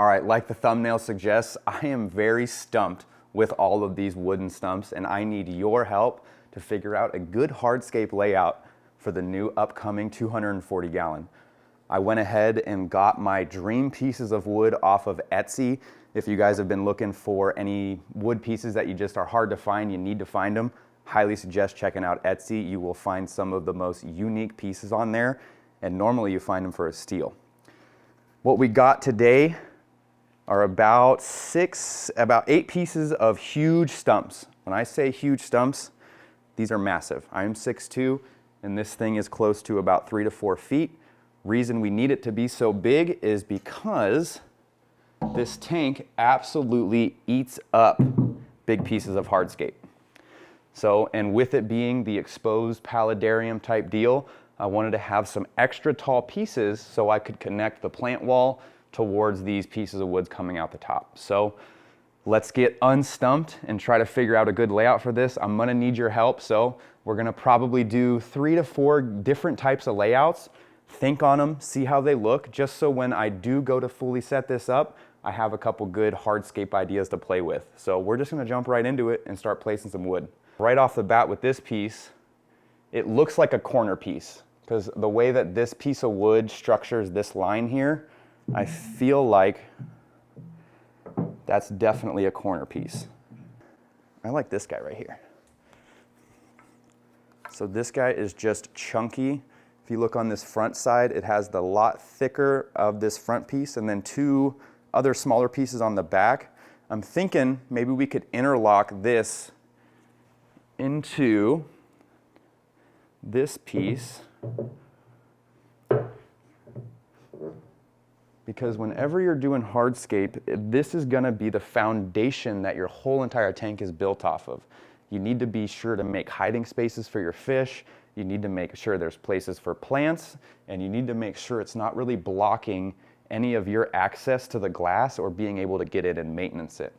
All right, like the thumbnail suggests, I am very stumped with all of these wooden stumps, and I need your help to figure out a good hardscape layout for the new upcoming 240 gallon. I went ahead and got my dream pieces of wood off of Etsy. If you guys have been looking for any wood pieces that you just are hard to find, you need to find them, highly suggest checking out Etsy. You will find some of the most unique pieces on there, and normally you find them for a steal. What we got today are about 8 pieces of huge stumps. When I say huge stumps, these are massive. I am 6'2", and this thing is close to about 3 to 4 feet. Reason we need it to be so big is because this tank absolutely eats up big pieces of hardscape. So, and with it being the exposed paludarium type deal, I wanted to have some extra tall pieces so I could connect the plant wall towards these pieces of wood coming out the top. So let's get unstumped and try to figure out a good layout for this. I'm gonna need your help. So we're gonna probably do 3 to 4 different types of layouts. Think on them, see how they look, just so when I do go to fully set this up, I have a couple good hardscape ideas to play with. So we're just gonna jump right into it and start placing some wood. Right off the bat with this piece, it looks like a corner piece because the way that this piece of wood structures this line here, I feel like that's definitely a corner piece. I like this guy right here. So this guy is just chunky. If you look on this front side, it has the lot thicker of this front piece and then 2 other smaller pieces on the back. I'm thinking maybe we could interlock this into this piece, because whenever you're doing hardscape, this is gonna be the foundation that your whole entire tank is built off of. You need to be sure to make hiding spaces for your fish. You need to make sure there's places for plants, and you need to make sure it's not really blocking any of your access to the glass or being able to get it and maintenance it.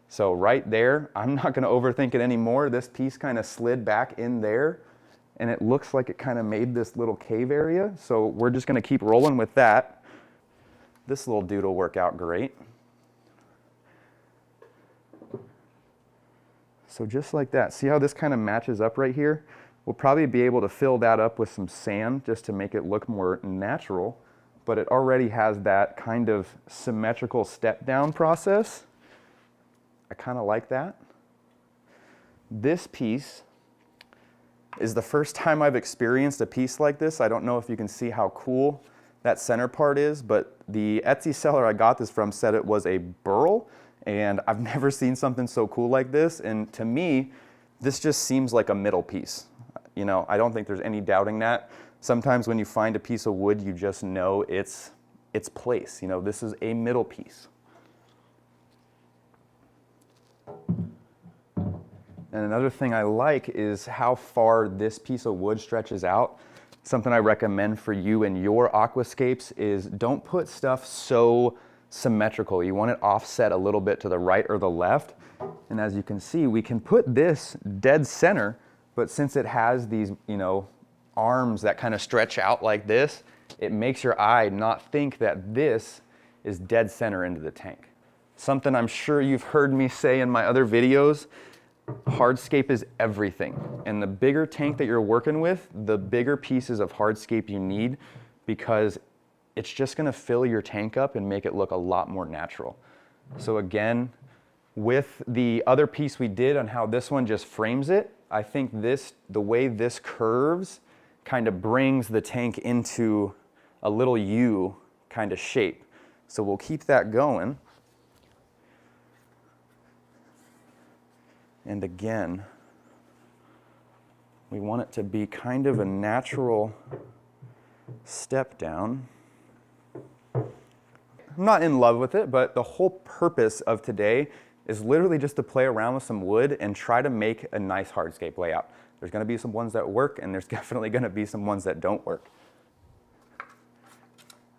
So right there, I'm not gonna overthink it anymore. This piece kind of slid back in there, and it looks like it kind of made this little cave area. So we're just gonna keep rolling with that. This little dude will work out great. So just like that, see how this kind of matches up right here? We'll probably be able to fill that up with some sand just to make it look more natural, but it already has that kind of symmetrical step down process. I kind of like that. This piece is the first time I've experienced a piece like this. I don't know if you can see how cool that center part is, but the Etsy seller I got this from said it was a burl, and I've never seen something so cool like this. And to me, this just seems like a middle piece. You know, I don't think there's any doubting that. Sometimes when you find a piece of wood, you just know its place. You know, this is a middle piece. And another thing I like is how far this piece of wood stretches out. Something I recommend for you in your aquascapes is don't put stuff so symmetrical. You want it offset a little bit to the right or the left. And as you can see, we can put this dead center, but since it has these, you know, arms that kind of stretch out like this, it makes your eye not think that this is dead center into the tank. Something I'm sure you've heard me say in my other videos, hardscape is everything. And the bigger tank that you're working with, the bigger pieces of hardscape you need, because it's just gonna fill your tank up and make it look a lot more natural. So again, with the other piece we did on how this one just frames it, I think the way this curves kind of brings the tank into a little U kind of shape. So we'll keep that going. And again, we want it to be kind of a natural step down. I'm not in love with it, but the whole purpose of today is literally just to play around with some wood and try to make a nice hardscape layout. There's gonna be some ones that work, and there's definitely gonna be some ones that don't work.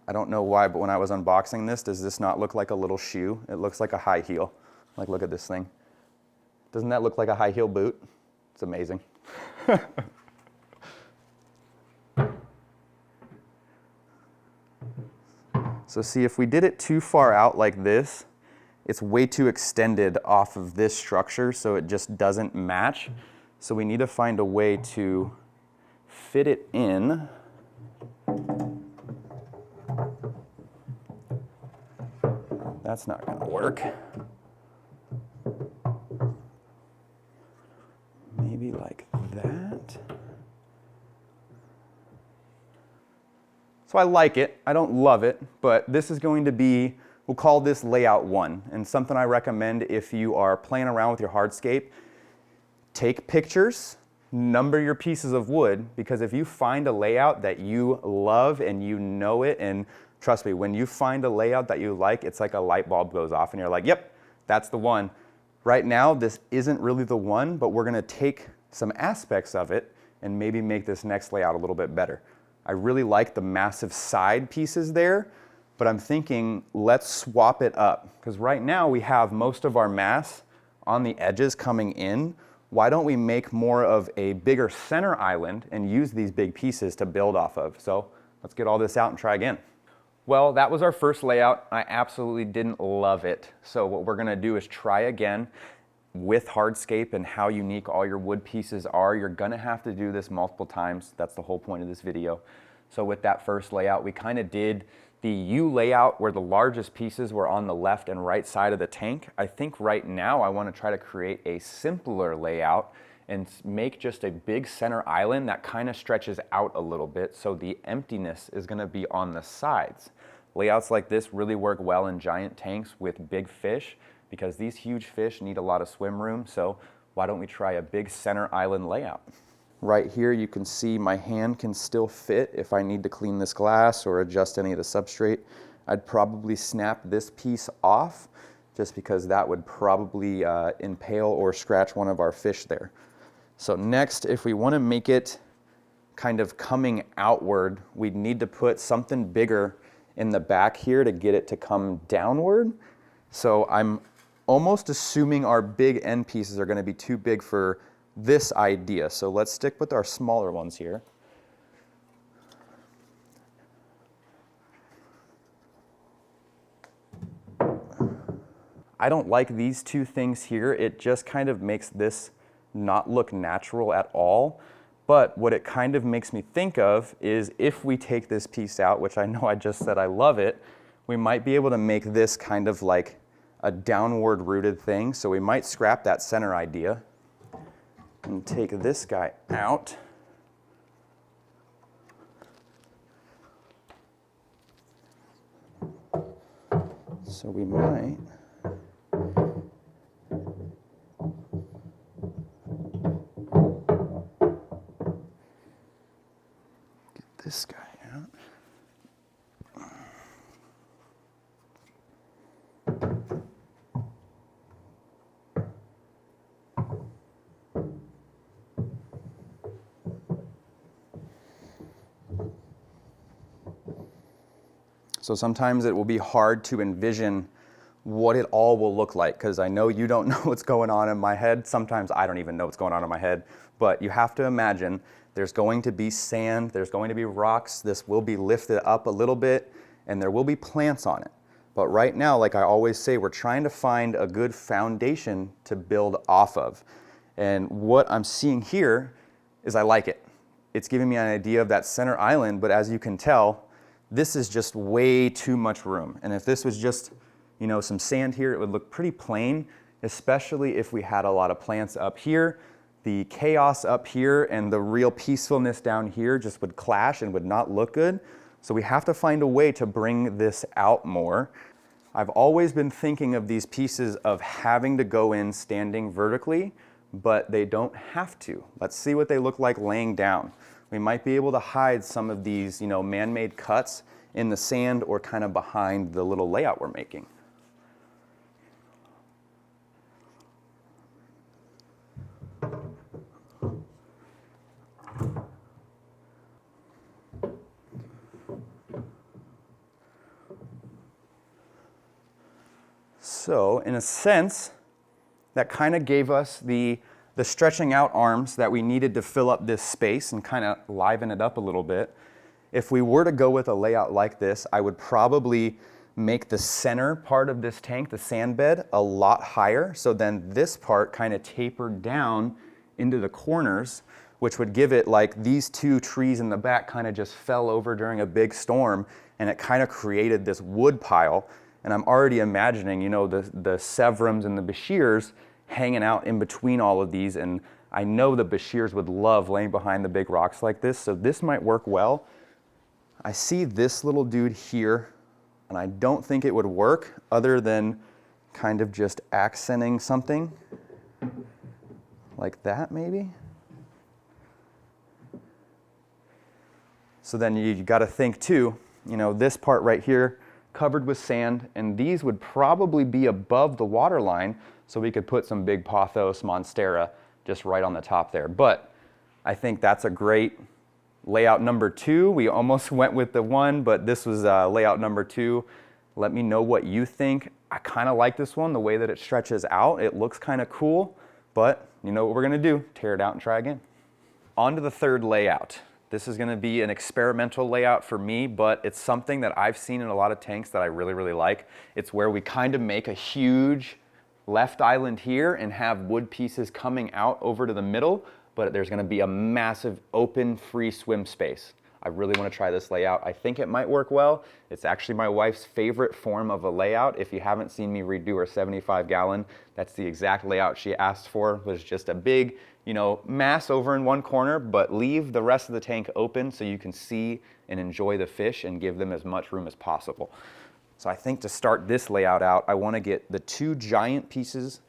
I don't know why, but when I was unboxing this, does this not look like a little shoe? It looks like a high heel. Like, look at this thing. Doesn't that look like a high heel boot? It's amazing. So see, if we did it too far out like this, it's way too extended off of this structure, so it just doesn't match. So we need to find a way to fit it in. That's not going to work. Maybe like that. So I like it. I don't love it, but this is going to be, we'll call this layout 1, and something I recommend if you are playing around with your hardscape. Take pictures, number your pieces of wood, because if you find a layout that you love and you know it, and trust me, when you find a layout that you like, it's like a light bulb goes off and you're like, yep, that's the one. Right now, this isn't really the one, but we're gonna take some aspects of it and maybe make this next layout a little bit better. I really like the massive side pieces there, but I'm thinking let's swap it up, because right now we have most of our mass on the edges coming in. Why don't we make more of a bigger center island and use these big pieces to build off of? So let's get all this out and try again. Well, that was our first layout. I absolutely didn't love it. So what we're gonna do is try again with hardscape and how unique all your wood pieces are. You're gonna have to do this multiple times. That's the whole point of this video. So with that first layout, we kind of did the U layout where the largest pieces were on the left and right side of the tank. I think right now I want to try to create a simpler layout and make just a big center island that kind of stretches out a little bit, so the emptiness is going to be on the sides. Layouts like this really work well in giant tanks with big fish, because these huge fish need a lot of swim room. So why don't we try a big center island layout? Right here you can see my hand can still fit if I need to clean this glass or adjust any of the substrate. I'd probably snap this piece off just because that would probably impale or scratch one of our fish there. So next, if we want to make it kind of coming outward, we'd need to put something bigger in the back here to get it to come downward. So I'm almost assuming our big end pieces are going to be too big for this idea. So let's stick with our smaller ones here. I don't like these two things here. It just kind of makes this not look natural at all. But what it kind of makes me think of is if we take this piece out, which I know I just said I love it, we might be able to make this kind of like a downward rooted thing. So we might scrap that center idea and take this guy out. So we might get this guy out. So sometimes it will be hard to envision what it all will look like, because I know you don't know what's going on in my head. Sometimes I don't even know what's going on in my head, but you have to imagine there's going to be sand, there's going to be rocks, this will be lifted up a little bit, and there will be plants on it. But right now, like I always say, we're trying to find a good foundation to build off of. And what I'm seeing here is I like it. It's giving me an idea of that center island, but as you can tell, this is just way too much room. And if this was just, you know, some sand here, it would look pretty plain, especially if we had a lot of plants up here. The chaos up here and the real peacefulness down here just would clash and would not look good. So we have to find a way to bring this out more. I've always been thinking of these pieces of having to go in standing vertically, but they don't have to. Let's see what they look like laying down. We might be able to hide some of these, man-made cuts in the sand or kind of behind the little layout we're making. So, in a sense, that kind of gave us the stretching out arms that we needed to fill up this space and kind of liven it up a little bit. If we were to go with a layout like this, I would probably make the center part of this tank, the sand bed, a lot higher. So then this part kind of tapered down into the corners, which would give it like these two trees in the back kind of just fell over during a big storm, and it kind of created this wood pile. And I'm already imagining, you know, the Severums and the Bashirs hanging out in between all of these. And I know the Bashirs would love laying behind the big rocks like this. So this might work well. I see this little dude here, and I don't think it would work other than kind of just accenting something like that maybe. So then you got to think too, you know, this part right here covered with sand, and these would probably be above the water line, so we could put some big Pothos Monstera just right on the top there. But I think that's a great layout number 2. We almost went with the 1, but this was layout number 2. Let me know what you think. I kind of like this one, the way that it stretches out. It looks kind of cool, but you know what we're gonna do, tear it out and try again. On to the third layout. This is gonna be an experimental layout for me, but it's something that I've seen in a lot of tanks that I really, really like. It's where we kind of make a huge left island here and have wood pieces coming out over to the middle, but there's gonna be a massive open free swim space. I really wanna try this layout. I think it might work well. It's actually my wife's favorite form of a layout. If you haven't seen me redo her 75-gallon, that's the exact layout she asked for. Was just a big, you know, mass over in one corner, but leave the rest of the tank open so you can see and enjoy the fish and give them as much room as possible. So I think to start this layout out, I wanna get the 2 giant pieces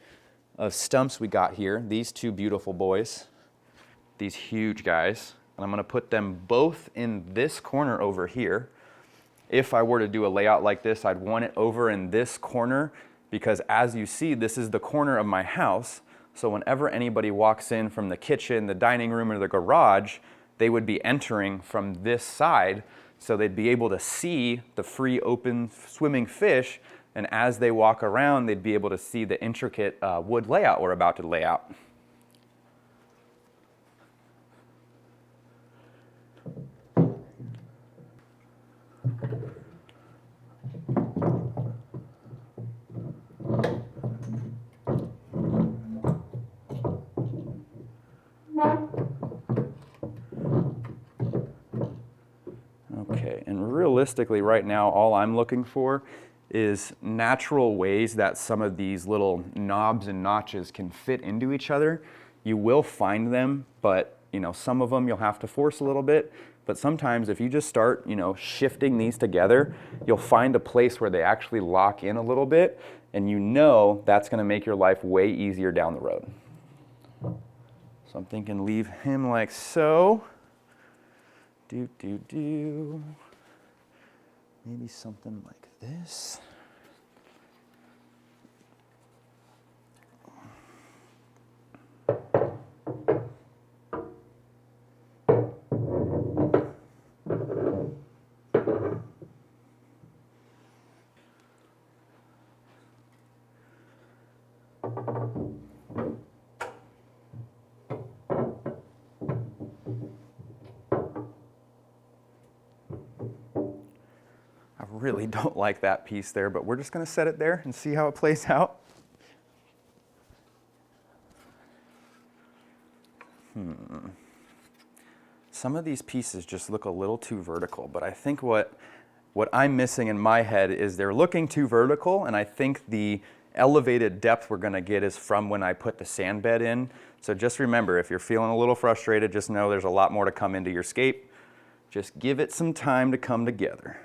of stumps we got here, these 2 beautiful boys, these huge guys, and I'm gonna put them both in this corner over here. If I were to do a layout like this, I'd want it over in this corner, because as you see, this is the corner of my house. So whenever anybody walks in from the kitchen, the dining room, or the garage, they would be entering from this side, so they'd be able to see the free open swimming fish, and as they walk around, they'd be able to see the intricate wood layout we're about to lay out. Okay, and realistically right now, all I'm looking for is natural ways that some of these little knobs and notches can fit into each other. You will find them, but you know, some of them you'll have to force a little bit. But sometimes if you just start, you know, shifting these together, you'll find a place where they actually lock in a little bit, and you know that's gonna make your life way easier down the road. So I'm thinking leave him like so. Maybe something like this. I really don't like that piece there, but we're just going to set it there and see how it plays out. Some of these pieces just look a little too vertical, but I think what I'm missing in my head is they're looking too vertical, and I think the elevated depth we're going to get is from when I put the sand bed in. So just remember, if you're feeling a little frustrated, just know there's a lot more to come into your scape. Just give it some time to come together.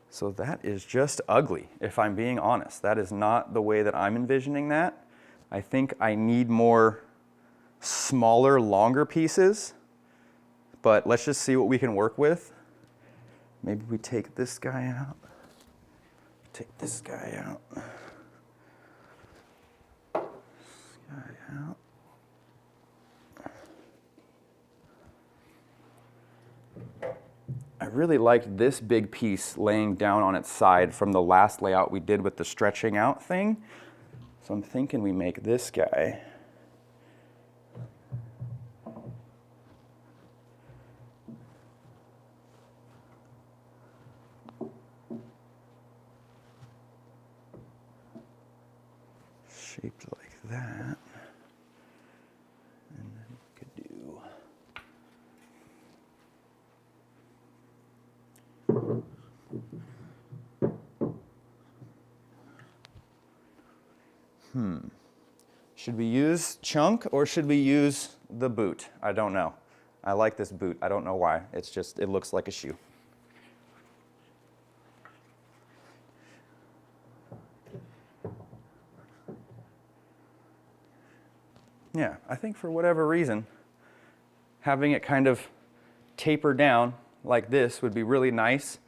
So that is just ugly, if I'm being honest. That is not the way that I'm envisioning that. I think I need more smaller, longer pieces, but let's just see what we can work with. Maybe we take this guy out, take this guy out, this guy out. I really liked this big piece laying down on its side from the last layout we did with the stretching out thing. So I'm thinking we make this guy. Shaped like that. And then we could do should we use chunk or should we use the boot? I don't know. I like this boot. I don't know why. It's just, it looks like a shoe. Yeah, I think for whatever reason, having it kind of taper down like this would be really nice.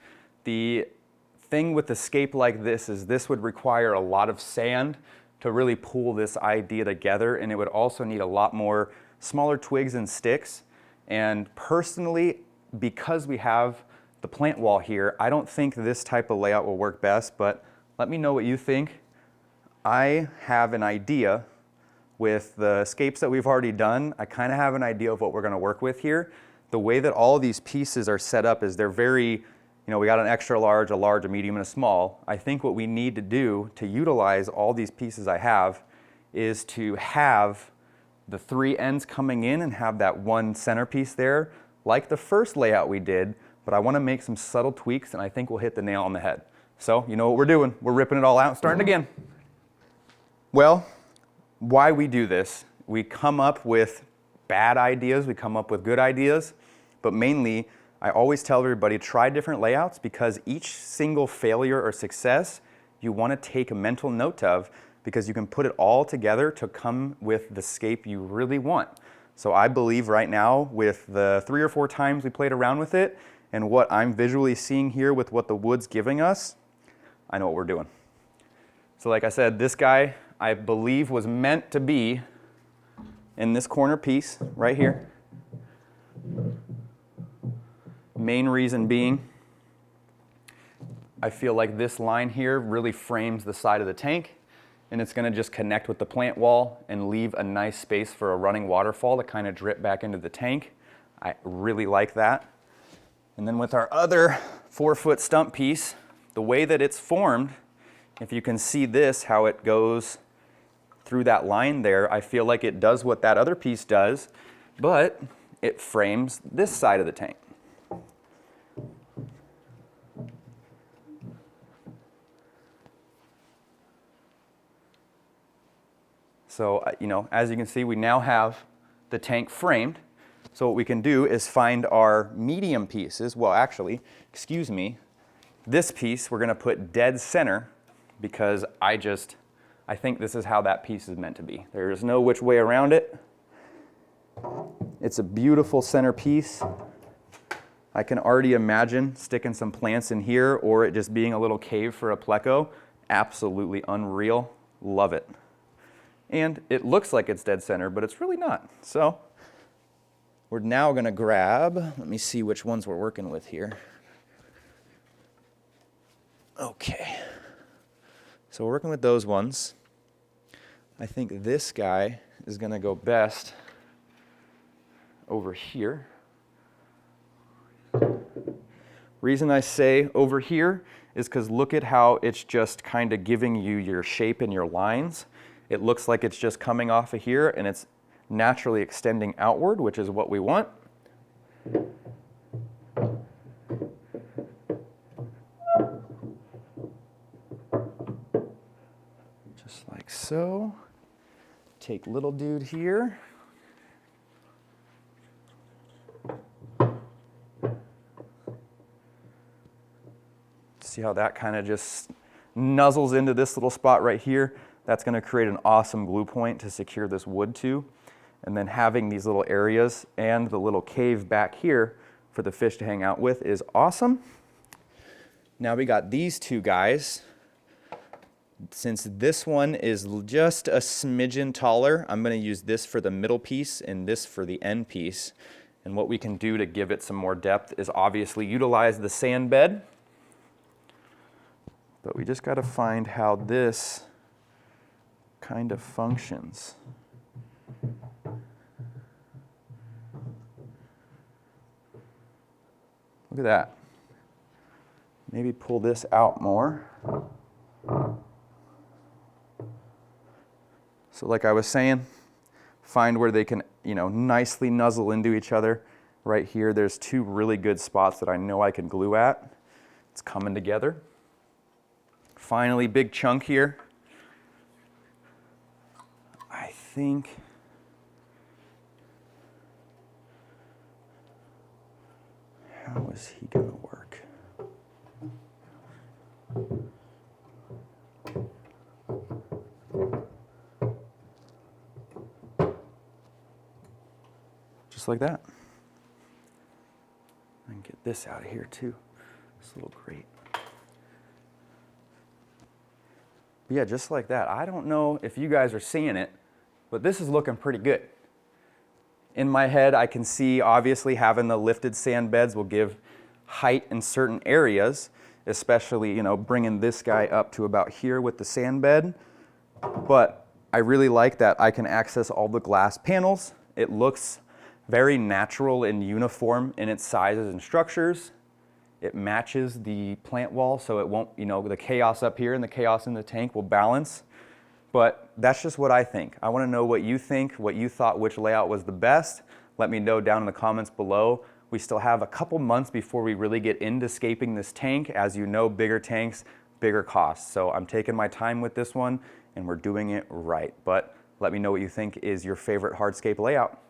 The thing with the scape like this is this would require a lot of sand to really pull this idea together, and it would also need a lot more smaller twigs and sticks. And personally, because we have the plant wall here, I don't think this type of layout will work best, but let me know what you think. I have an idea with the scapes that we've already done. I kind of have an idea of what we're going to work with here. The way that all of these pieces are set up is they're very, we got an extra large, a large, a medium, and a small. I think what we need to do to utilize all these pieces I have is to have the three ends coming in and have that one centerpiece there, like the first layout we did, but I want to make some subtle tweaks, and I think we'll hit the nail on the head. So, you know what we're doing. We're ripping it all out and starting again. Well, why we do this, we come up with bad ideas, we come up with good ideas, but mainly, I always tell everybody, try different layouts, because each single failure or success you want to take a mental note of, because you can put it all together to come with the scape you really want. So I believe right now, with the 3 or 4 times we played around with it, and what I'm visually seeing here with what the wood's giving us, I know what we're doing. So like I said, this guy, I believe, was meant to be in this corner piece right here. Main reason being, I feel like this line here really frames the side of the tank, and it's going to just connect with the plant wall and leave a nice space for a running waterfall to kind of drip back into the tank. I really like that. And then with our other 4-foot stump piece, the way that it's formed, if you can see this, how it goes through that line there, I feel like it does what that other piece does, but it frames this side of the tank. So, as you can see, we now have the tank framed. So what we can do is find our medium pieces. Well, actually, excuse me, this piece we're going to put dead center, because I think this is how that piece is meant to be. There's no which way around it. It's a beautiful center piece. I can already imagine sticking some plants in here, or it just being a little cave for a pleco. Absolutely unreal. Love it. And it looks like it's dead center, but it's really not. So we're now going to grab, let me see which ones we're working with here. Okay. So we're working with those ones. I think this guy is going to go best over here. Reason I say over here is because look at how it's just kind of giving you your shape and your lines. It looks like it's just coming off of here, and it's naturally extending outward, which is what we want. Just like so. Take little dude here. See how that kind of just nuzzles into this little spot right here? That's going to create an awesome glue point to secure this wood to. And then having these little areas and the little cave back here for the fish to hang out with is awesome. Now we got these two guys. Since this one is just a smidgen taller, I'm going to use this for the middle piece and this for the end piece. And what we can do to give it some more depth is obviously utilize the sand bed. But we just got to find how this kind of functions. Look at that. Maybe pull this out more. So like I was saying, find where they can, nicely nuzzle into each other. Right here, there's two really good spots that I know I can glue at. It's coming together. Finally, big chunk here. I think how is he going to work? Just like that. I can get this out of here too. This little grate. But yeah, just like that. I don't know if you guys are seeing it, but this is looking pretty good. In my head, I can see obviously having the lifted sand beds will give height in certain areas, especially, bringing this guy up to about here with the sand bed. But I really like that I can access all the glass panels. It looks very natural and uniform in its sizes and structures. It matches the plant wall, so it won't, the chaos up here and the chaos in the tank will balance. But that's just what I think. I want to know what you think, what you thought, which layout was the best. Let me know down in the comments below. We still have a couple months before we really get into scaping this tank. As you know, bigger tanks, bigger costs. So I'm taking my time with this one and we're doing it right. But let me know what you think is your favorite hardscape layout.